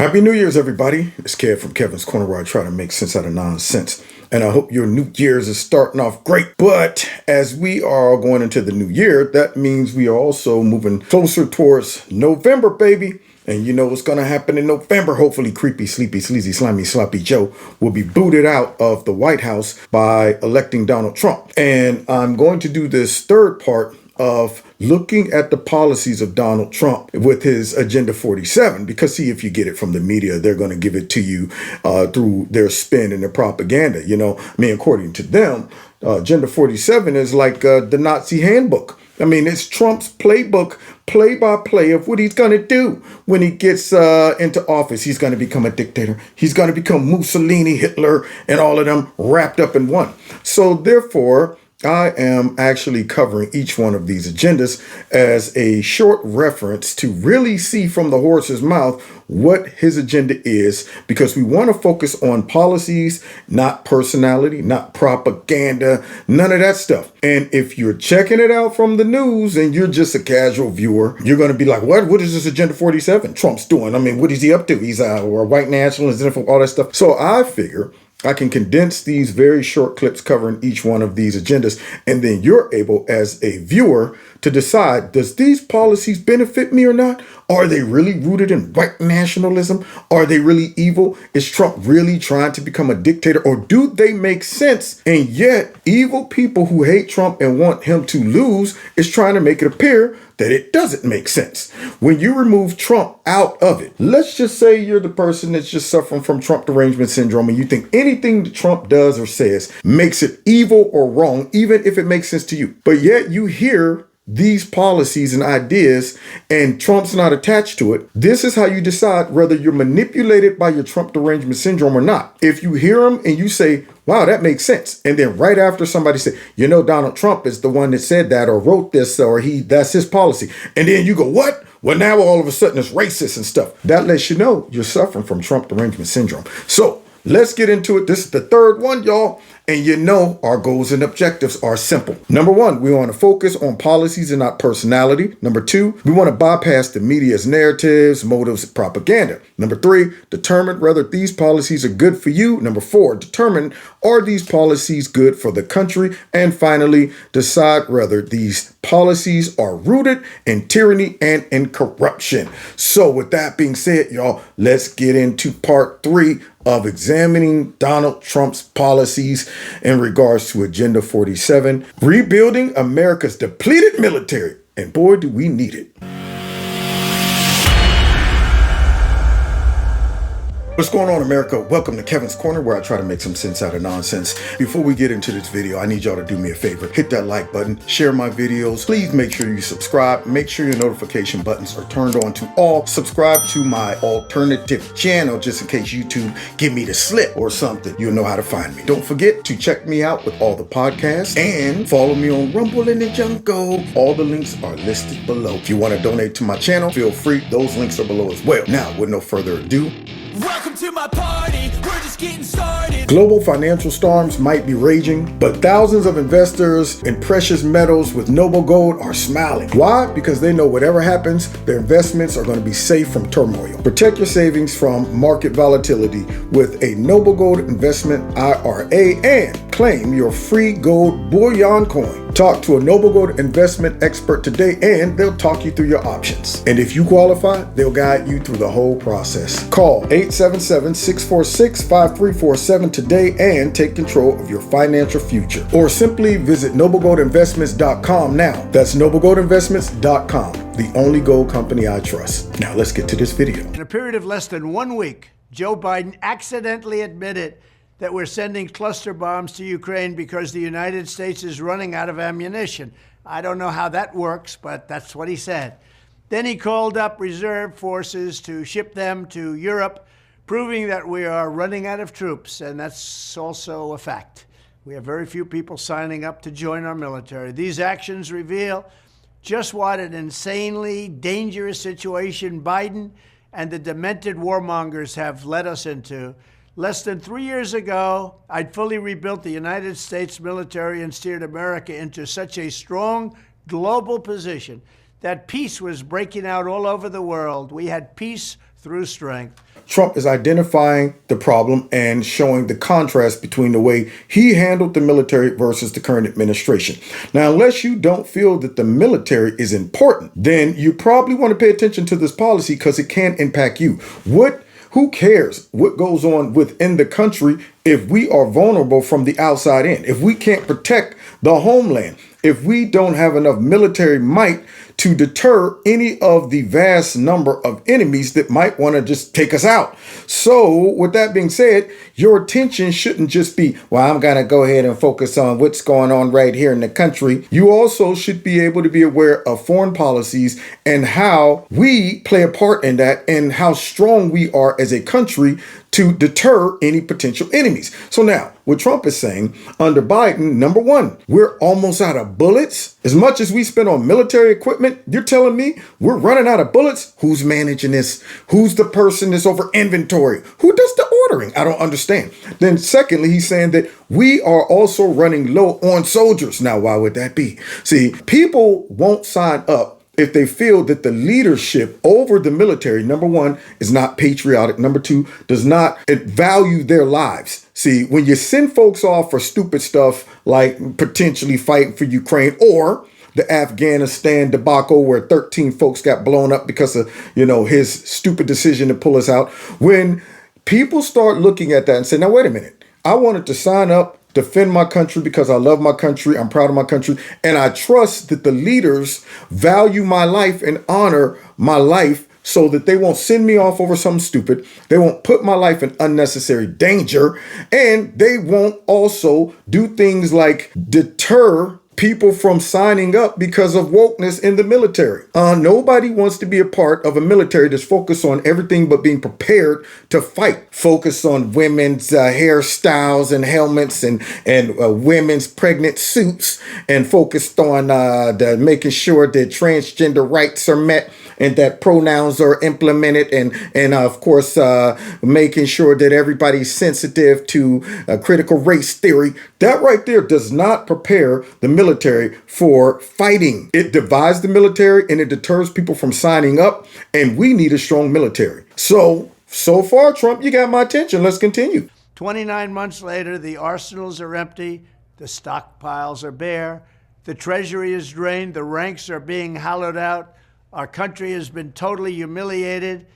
Happy New Year's, everybody. It's Kev from Kevin's Corner, where I try to make sense out of nonsense. And I hope your New Year's is starting off great. But as we are going into the new year, that means we are also moving closer towards November, baby. And you know what's going to happen in November. Hopefully, creepy, sleepy, sleazy, slimy, sloppy Joe will be booted out of the White House by electing Donald Trump. And I'm going to do this third part of looking at the policies of Donald Trump with his Agenda 47, because see, if you get it from the media, they're going to give it to you through their spin and their propaganda. You know, I mean, according to them, Agenda 47 is like the Nazi handbook. I mean, it's Trump's playbook, play by play of what he's going to do when he gets into office. He's going to become a dictator. He's going to become Mussolini, Hitler, and all of them wrapped up in one. So therefore, I am actually covering each one of these agendas as a short reference to really see from the horse's mouth what his agenda is, because we want to focus on policies, not personality, not propaganda, none of that stuff. And if you're checking it out from the news and you're just a casual viewer, you're going to be like, what is this Agenda 47 Trump's doing? I mean, what is he up to? He's a white nationalist, all that stuff. So I figure I can condense these very short clips covering each one of these agendas, and then you're able as a viewer to decide, does these policies benefit me or not? Are they really rooted in white nationalism? Are they really evil? Is Trump really trying to become a dictator, or do they make sense? And yet evil people who hate Trump and want him to lose is trying to make it appear that it doesn't make sense. When you remove Trump out of it, let's just say you're the person that's just suffering from Trump derangement syndrome, and you think anything that Trump does or says makes it evil or wrong, even if it makes sense to you. But yet you hear these policies and ideas and Trump's not attached to it. This is how you decide whether you're manipulated by your Trump derangement syndrome or not. If you hear them and you say, wow, that makes sense, and then right after somebody said, you know, Donald Trump is the one that said that or wrote this, or that's his policy, and then you go, what? Well, now all of a sudden it's racist and stuff. That lets you know you're suffering from Trump derangement syndrome. So let's get into it. This is the third one, y'all. And you know our goals and objectives are simple. Number one, we want to focus on policies and not personality. Number two, we want to bypass the media's narratives, motives, and propaganda. Number three, determine whether these policies are good for you. Number four, determine are these policies good for the country? And finally, decide whether these policies are rooted in tyranny and in corruption. So with that being said, y'all, let's get into part three of examining Donald Trump's policies in regards to Agenda 47, rebuilding America's depleted military. And boy, do we need it. What's going on, America? Welcome to Kevin's Corner, where I try to make some sense out of nonsense. Before we get into this video, I need y'all to do me a favor. Hit that like button, share my videos. Please make sure you subscribe. Make sure your notification buttons are turned on to all. Subscribe to my alternative channel, just in case YouTube give me the slip or something. You'll know how to find me. Don't forget to check me out with all the podcasts and follow me on Rumble in the Jungle. All the links are listed below. If you want to donate to my channel, feel free. Those links are below as well. Now, with no further ado, welcome to my party, we're just getting started. Global financial storms might be raging, but thousands of investors in precious metals with noble gold are smiling. Why? Because they know whatever happens, their investments are going to be safe from turmoil. Protect your savings from market volatility with a noble gold investment IRA and claim your free gold bullion coin. Talk to a Noble Gold investment expert today and they'll talk you through your options. And if you qualify, they'll guide you through the whole process. Call 877-646-5347 today and take control of your financial future. Or simply visit noblegoldinvestments.com now. That's noblegoldinvestments.com, the only gold company I trust. Now let's get to this video. In a period of less than 1 week, Joe Biden accidentally admitted that we're sending cluster bombs to Ukraine because the United States is running out of ammunition. I don't know how that works, but that's what he said. Then he called up reserve forces to ship them to Europe, proving that we are running out of troops, and that's also a fact. We have very few people signing up to join our military. These actions reveal just what an insanely dangerous situation Biden and the demented warmongers have led us into. Less than 3 years ago, I'd fully rebuilt the United States military and steered America into such a strong global position that peace was breaking out all over the world. We had peace through strength. Trump is identifying the problem and showing the contrast between the way he handled the military versus the current administration. Now, unless you don't feel that the military is important, then you probably want to pay attention to this policy because it can impact you. Who cares what goes on within the country if we are vulnerable from the outside in? If we can't protect the homeland, if we don't have enough military might to deter any of the vast number of enemies that might want to just take us out. So with that being said, your attention shouldn't just be, well, I'm going to go ahead and focus on what's going on right here in the country. You also should be able to be aware of foreign policies and how we play a part in that and how strong we are as a country to deter any potential enemies. So now, what Trump is saying, under Biden, number one, we're almost out of bullets. As much as we spend on military equipment, you're telling me we're running out of bullets? Who's managing this? Who's the person that's over inventory? Who does the ordering? I don't understand. Then secondly, he's saying that we are also running low on soldiers. Now, why would that be? See, people won't sign up if they feel that the leadership over the military, number one, is not patriotic, number two, does not value their lives. See, when you send folks off for stupid stuff like potentially fighting for Ukraine or the Afghanistan debacle where 13 folks got blown up because of, his stupid decision to pull us out. When people start looking at that and say, now, wait a minute, I wanted to sign up, defend my country because I love my country, I'm proud of my country, and I trust that the leaders value my life and honor my life so that they won't send me off over something stupid, they won't put my life in unnecessary danger, and they won't also do things like deter people from signing up because of wokeness in the military. Nobody wants to be a part of a military that's focused on everything but being prepared to fight. Focus on women's hairstyles and helmets and women's pregnant suits, and focused on making sure that transgender rights are met and that pronouns are implemented, and of course making sure that everybody's sensitive to critical race theory. That right there does not prepare the military for fighting. It divides the military and it deters people from signing up, and we need a strong military. So far, Trump, you got my attention. Let's continue. 29 months later, the arsenals are empty, the stockpiles are bare, the treasury is drained, the ranks are being hollowed out, our country has been totally humiliated,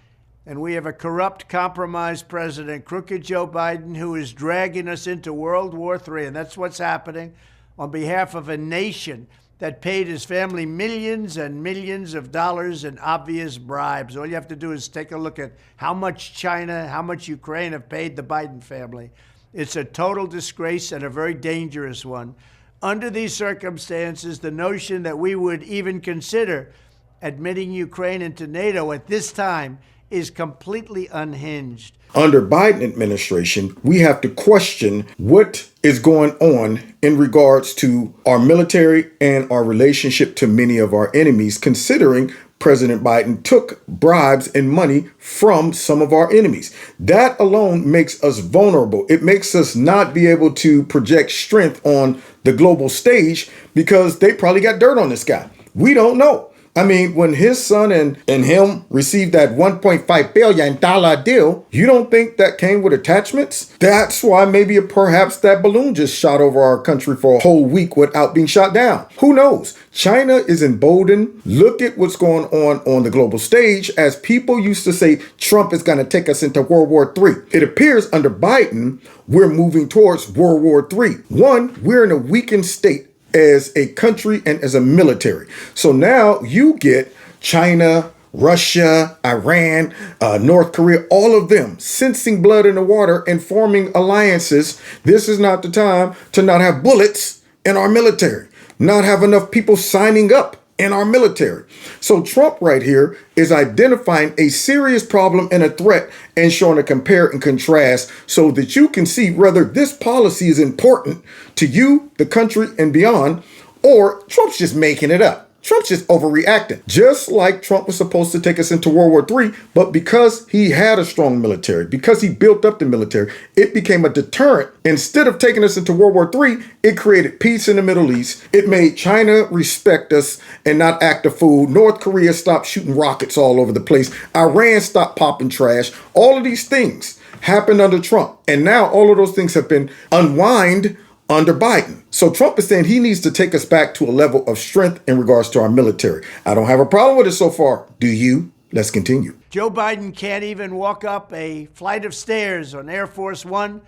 and we have a corrupt, compromised president, crooked Joe Biden, who is dragging us into World War III. And that's what's happening on behalf of a nation that paid his family millions and millions of dollars in obvious bribes. All you have to do is take a look at how much China, how much Ukraine have paid the Biden family. It's a total disgrace and a very dangerous one. Under these circumstances, the notion that we would even consider admitting Ukraine into NATO at this time is completely unhinged. Under Biden administration, we have to question what is going on in regards to our military and our relationship to many of our enemies, considering President Biden took bribes and money from some of our enemies. That alone makes us vulnerable. It makes us not be able to project strength on the global stage because they probably got dirt on this guy. We don't know. I mean, when his son and him received that $1.5 billion deal, you don't think that came with attachments? That's why perhaps that balloon just shot over our country for a whole week without being shot down. Who knows? China is emboldened. Look at what's going on the global stage. As people used to say, Trump is going to take us into World War III. It appears under Biden, we're moving towards World War III. One, we're in a weakened state as a country and as a military. So now you get China, Russia, Iran, North Korea, all of them sensing blood in the water and forming alliances. This is not the time to not have bullets in our military, not have enough people signing up in our military. So Trump right here is identifying a serious problem and a threat and showing a compare and contrast so that you can see whether this policy is important to you, the country, and beyond, or Trump's just making it up. Trump's just overreacting. Just like Trump was supposed to take us into World War III, but because he had a strong military, because he built up the military, it became a deterrent. Instead of taking us into World War III, it created peace in the Middle East. It made China respect us and not act a fool. North Korea stopped shooting rockets all over the place. Iran stopped popping trash. All of these things happened under Trump. And now all of those things have been unwind under Biden. So Trump is saying he needs to take us back to a level of strength in regards to our military. I don't have a problem with it so far. Do you? Let's continue. Joe Biden can't even walk up a flight of stairs on Air Force One,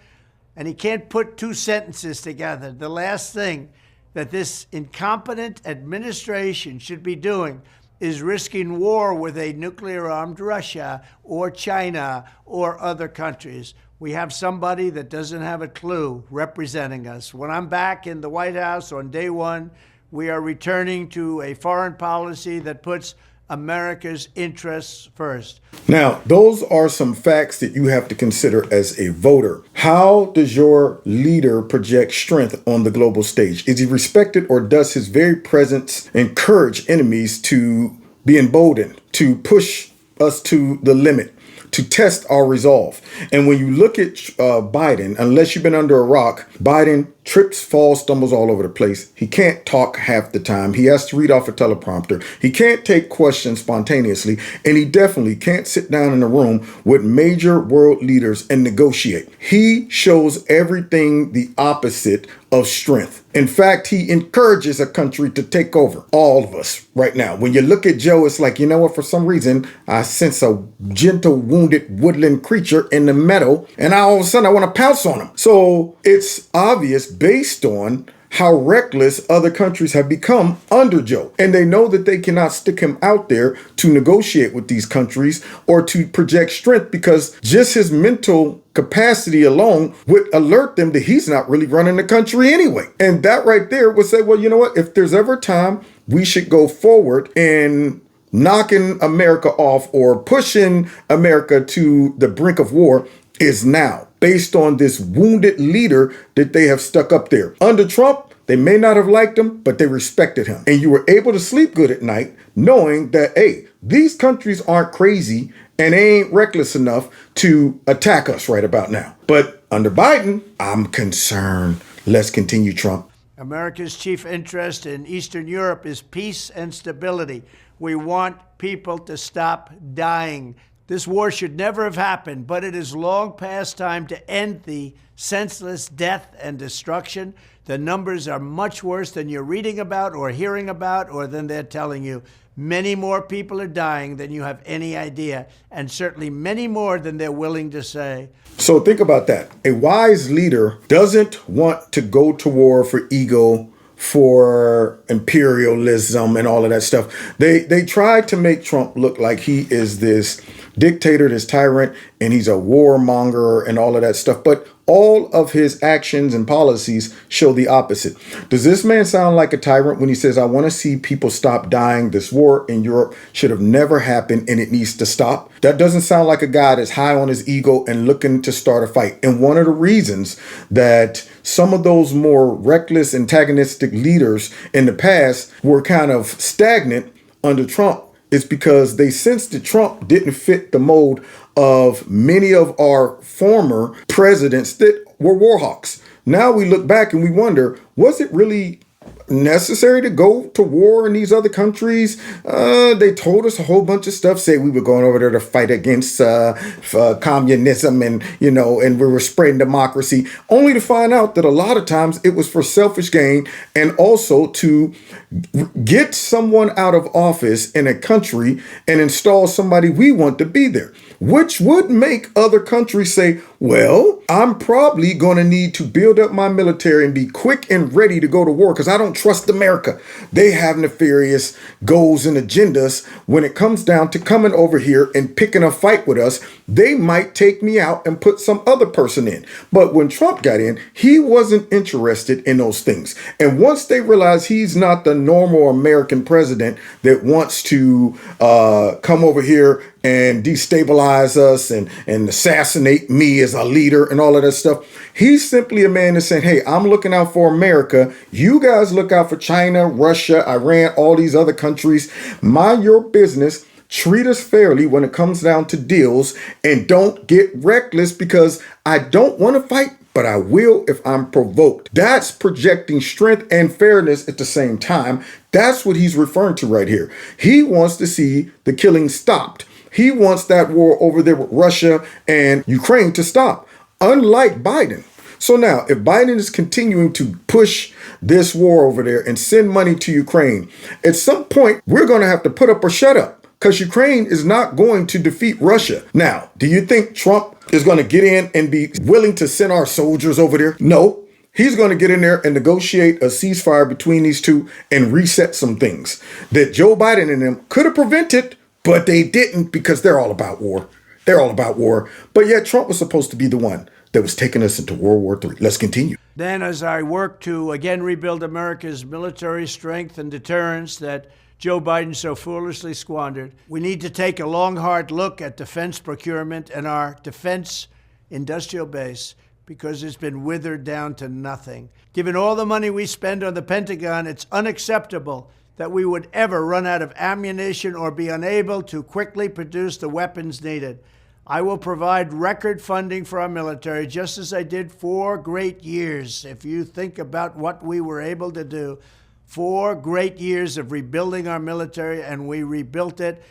and he can't put two sentences together. The last thing that this incompetent administration should be doing is risking war with a nuclear-armed Russia or China or other countries. We have somebody that doesn't have a clue representing us. When I'm back in the White House on day one, we are returning to a foreign policy that puts America's interests first. Now, those are some facts that you have to consider as a voter. How does your leader project strength on the global stage? Is he respected, or does his very presence encourage enemies to be emboldened, to push us to the limit, to test our resolve? And when you look at Biden, unless you've been under a rock, Biden trips, falls, stumbles all over the place. He can't talk half the time. He has to read off a teleprompter. He can't take questions spontaneously. And he definitely can't sit down in a room with major world leaders and negotiate. He shows everything the opposite of strength. In fact, he encourages a country to take over. All of us right now. When you look at Joe, it's like, you know what? For some reason, I sense a gentle, wounded woodland creature in the meadow, and all of a sudden I want to pounce on him. So it's obvious based on how reckless other countries have become under Joe. And they know that they cannot stick him out there to negotiate with these countries or to project strength, because just his mental capacity alone would alert them that he's not really running the country anyway. And that right there would say, well, you know what? If there's ever time we should go forward in knocking America off or pushing America to the brink of war, is now, based on this wounded leader that they have stuck up there. Under Trump, they may not have liked him, but they respected him. And you were able to sleep good at night knowing that, hey, these countries aren't crazy and they ain't reckless enough to attack us right about now. But under Biden, I'm concerned. Let's continue, Trump. America's chief interest in Eastern Europe is peace and stability. We want people to stop dying. This war should never have happened, but it is long past time to end the senseless death and destruction. The numbers are much worse than you're reading about or hearing about or than they're telling you. Many more people are dying than you have any idea, and certainly many more than they're willing to say. So think about that. A wise leader doesn't want to go to war for ego, for imperialism and all of that stuff. They tried to make Trump look like he is this dictator, this tyrant, and he's a warmonger and all of that stuff. But all of his actions and policies show the opposite. Does this man sound like a tyrant when he says, I want to see people stop dying? This war in Europe should have never happened and it needs to stop. That doesn't sound like a guy that's high on his ego and looking to start a fight. And one of the reasons that some of those more reckless, antagonistic leaders in the past were kind of stagnant under Trump is because they sensed that Trump didn't fit the mold of many of our former presidents that were war hawks. Now we look back and we wonder, was it really necessary to go to war in these other countries? They told us a whole bunch of stuff, say we were going over there to fight against communism and we were spreading democracy, only to find out that a lot of times it was for selfish gain and also to get someone out of office in a country and install somebody we want to be there, which would make other countries say, well, I'm probably going to need to build up my military and be quick and ready to go to war because I don't trust America. They have nefarious goals and agendas. When it comes down to coming over here and picking a fight with us, they might take me out and put some other person in. But when Trump got in, he wasn't interested in those things. And once they realized he's not the normal American president that wants to come over here, and destabilize us and assassinate me as a leader and all of that stuff. He's simply a man that's saying, hey, I'm looking out for America. You guys look out for China, Russia, Iran, all these other countries. Mind your business. Treat us fairly when it comes down to deals, and don't get reckless, because I don't want to fight, but I will if I'm provoked. That's projecting strength and fairness at the same time. That's what he's referring to right here. He wants to see the killing stopped. He wants that war over there with Russia and Ukraine to stop, unlike Biden. So now, if Biden is continuing to push this war over there and send money to Ukraine, at some point, we're going to have to put up or shut up, because Ukraine is not going to defeat Russia. Now, do you think Trump is going to get in and be willing to send our soldiers over there? No. He's going to get in there and negotiate a ceasefire between these two and reset some things that Joe Biden and them could have prevented, but they didn't, because they're all about war. They're all about war. But yet Trump was supposed to be the one that was taking us into World War III. Let's continue. Then, as I work to again rebuild America's military strength and deterrence that Joe Biden so foolishly squandered, we need to take a long, hard look at defense procurement and our defense industrial base, because it's been withered down to nothing. Given all the money we spend on the Pentagon, it's unacceptable that we would ever run out of ammunition or be unable to quickly produce the weapons needed. I will provide record funding for our military, just as I did 4 great years. If you think about what we were able to do, 4 great years of rebuilding our military, and we rebuilt it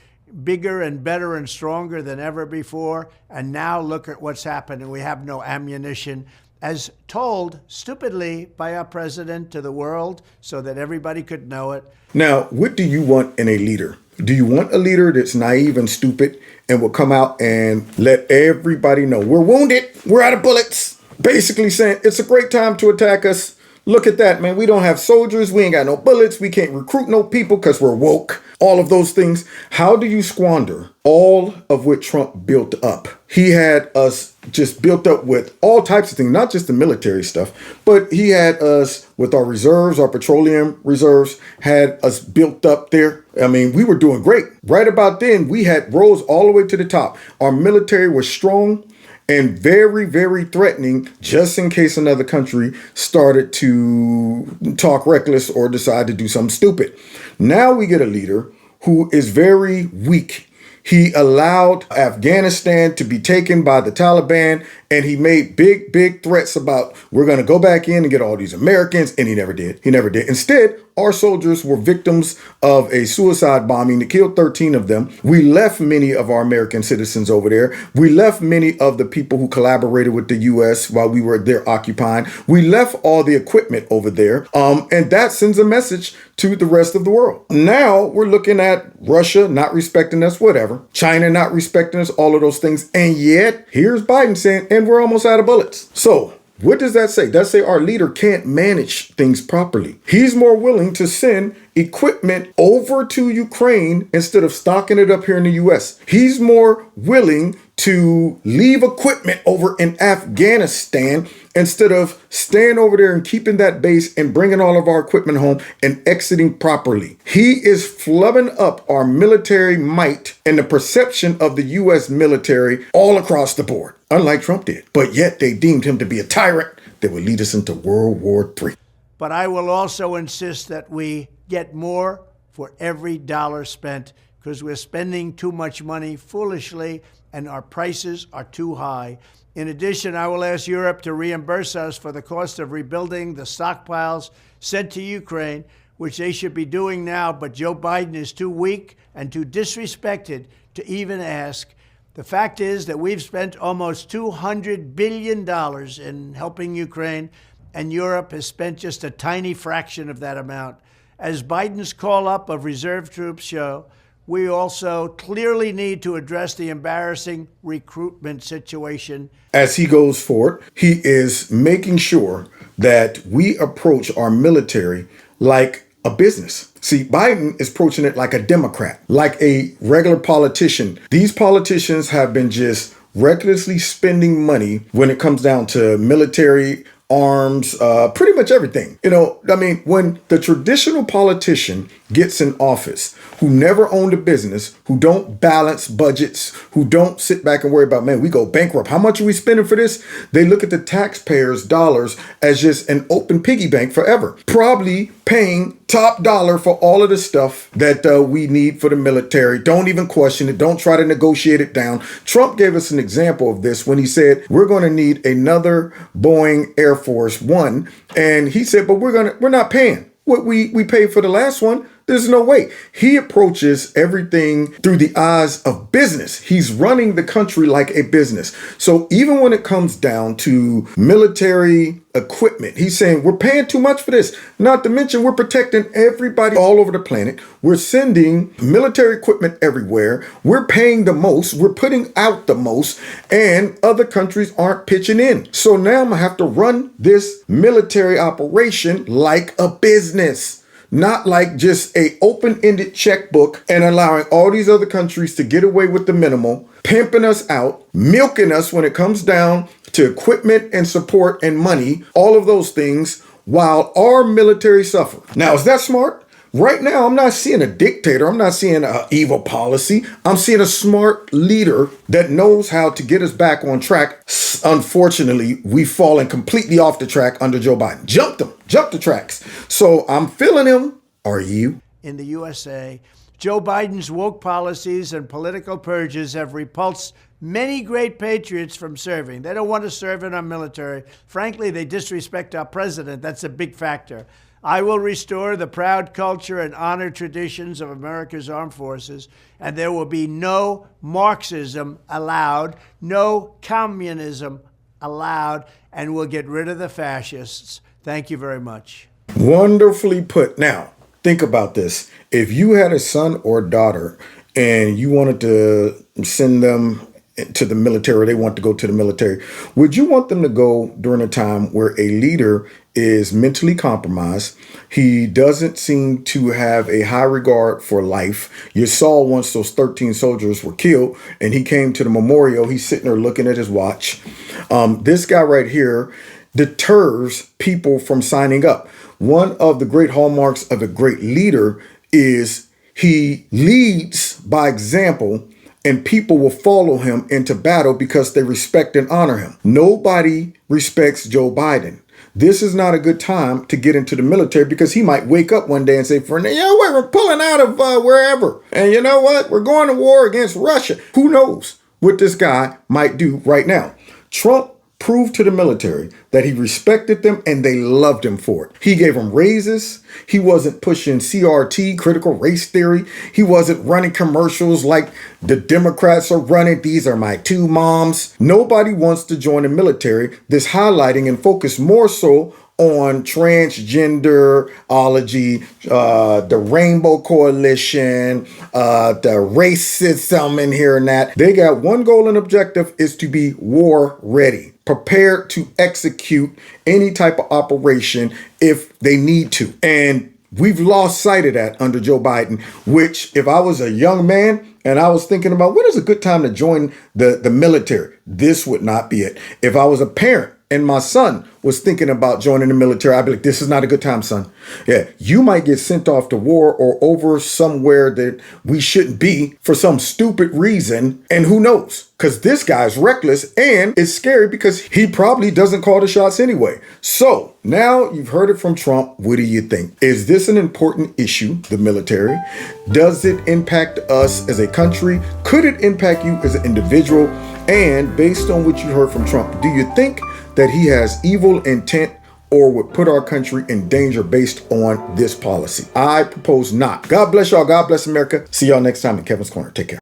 bigger and better and stronger than ever before. And now look at what's happened. We have no ammunition, as told stupidly by our president to the world so that everybody could know it. Now, what do you want in a leader? Do you want a leader that's naive and stupid and will come out and let everybody know we're wounded, we're out of bullets, basically saying it's a great time to attack us? Look at that, man. We don't have soldiers. We ain't got no bullets. We can't recruit no people because we're woke. All of those things. How do you squander all of what Trump built up? He had us just built up with all types of things, not just the military stuff, but he had us with our reserves, our petroleum reserves, had us built up there. I mean, we were doing great. Right about then, we had rose all the way to the top. Our military was strong and very, very threatening, just in case another country started to talk reckless or decide to do something stupid. Now we get a leader who is very weak. He allowed Afghanistan to be taken by the Taliban, and he made big, big threats about we're going to go back in and get all these Americans, and he never did. He never did. Instead, our soldiers were victims of a suicide bombing that killed 13 of them. We left many of our American citizens over there. We left many of the people who collaborated with the U.S. while we were there occupying. We left all the equipment over there, and that sends a message to the rest of the world. Now we're looking at Russia not respecting us, whatever. China not respecting us, all of those things. And yet, here's Biden saying, and we're almost out of bullets. So what does that say? That say our leader can't manage things properly. He's more willing to send equipment over to Ukraine instead of stocking it up here in the U.S. He's more willing to leave equipment over in Afghanistan instead of staying over there and keeping that base and bringing all of our equipment home and exiting properly. He is flubbing up our military might and the perception of the U.S. military all across the board, unlike Trump did. But yet they deemed him to be a tyrant that would lead us into World War III. But I will also insist that we get more for every dollar spent, because we're spending too much money foolishly and our prices are too high. In addition, I will ask Europe to reimburse us for the cost of rebuilding the stockpiles sent to Ukraine, which they should be doing now, but Joe Biden is too weak and too disrespected to even ask. The fact is that we've spent almost $200 billion in helping Ukraine, and Europe has spent just a tiny fraction of that amount. As Biden's call-up of reserve troops show, we also clearly need to address the embarrassing recruitment situation. As he goes forward, he is making sure that we approach our military like a business. See, Biden is approaching it like a Democrat, like a regular politician. These politicians have been just recklessly spending money when it comes down to military arms, pretty much everything. I mean, when the traditional politician gets in office, who never owned a business, who don't balance budgets, who don't sit back and worry about, man, we go bankrupt. How much are we spending for this? They look at the taxpayers' dollars as just an open piggy bank forever, probably paying top dollar for all of the stuff that we need for the military. Don't even question it. Don't try to negotiate it down. Trump gave us an example of this when he said, we're going to need another Boeing Air Force One. And he said, but we're not paying what we paid for the last one. There's no way. He approaches everything through the eyes of business. He's running the country like a business. So even when it comes down to military equipment, he's saying we're paying too much for this. Not to mention we're protecting everybody all over the planet. We're sending military equipment everywhere. We're paying the most. We're putting out the most, and other countries aren't pitching in. So now I'm gonna have to run this military operation like a business. Not like just a open-ended checkbook and allowing all these other countries to get away with the minimal, pimping us out, milking us when it comes down to equipment and support and money, all of those things, while our military suffer. Now, is that smart? Right now, I'm not seeing a dictator. I'm not seeing an evil policy. I'm seeing a smart leader that knows how to get us back on track. Unfortunately, we've fallen completely off the track under Joe Biden. Jumped the tracks. So I'm feeling him. Are you? In the USA, Joe Biden's woke policies and political purges have repulsed many great patriots from serving. They don't want to serve in our military. Frankly, they disrespect our president. That's a big factor. I will restore the proud culture and honor traditions of America's armed forces, and there will be no Marxism allowed, no communism allowed, and we'll get rid of the fascists. Thank you very much. Wonderfully put. Now, think about this. If you had a son or daughter and you wanted to send them to the military, or they want to go to the military, would you want them to go during a time where a leader is mentally compromised? He doesn't seem to have a high regard for life. You saw once those 13 soldiers were killed and he came to the memorial, he's sitting there looking at his watch. This guy right here deters people from signing up. One of the great hallmarks of a great leader is he leads by example, and people will follow him into battle because they respect and honor him. Nobody respects Joe Biden. This is not a good time to get into the military because he might wake up one day and say, we're pulling out of wherever. And you know what? We're going to war against Russia. Who knows what this guy might do right now? Trump proved to the military that he respected them and they loved him for it. He gave them raises. He wasn't pushing CRT, critical race theory. He wasn't running commercials like the Democrats are running. These are my two moms. Nobody wants to join the military. This highlighting and focus more so on transgenderology, the Rainbow Coalition, the racism in here and that. They got one goal and objective is to be war ready, prepared to execute any type of operation if they need to. And we've lost sight of that under Joe Biden, which if I was a young man and I was thinking about when is a good time to join the military, this would not be it. If I was a parent and my son was thinking about joining the military, I'd be like, this is not a good time, son. Yeah, you might get sent off to war or over somewhere that we shouldn't be for some stupid reason. And who knows? Because this guy's reckless and it's scary because he probably doesn't call the shots anyway. So now you've heard it from Trump. What do you think? Is this an important issue, the military? Does it impact us as a country? Could it impact you as an individual? And based on what you heard from Trump, do you think that he has evil intent or would put our country in danger based on this policy? I propose not. God bless y'all. God bless America. See y'all next time in Kevin's Corner. Take care.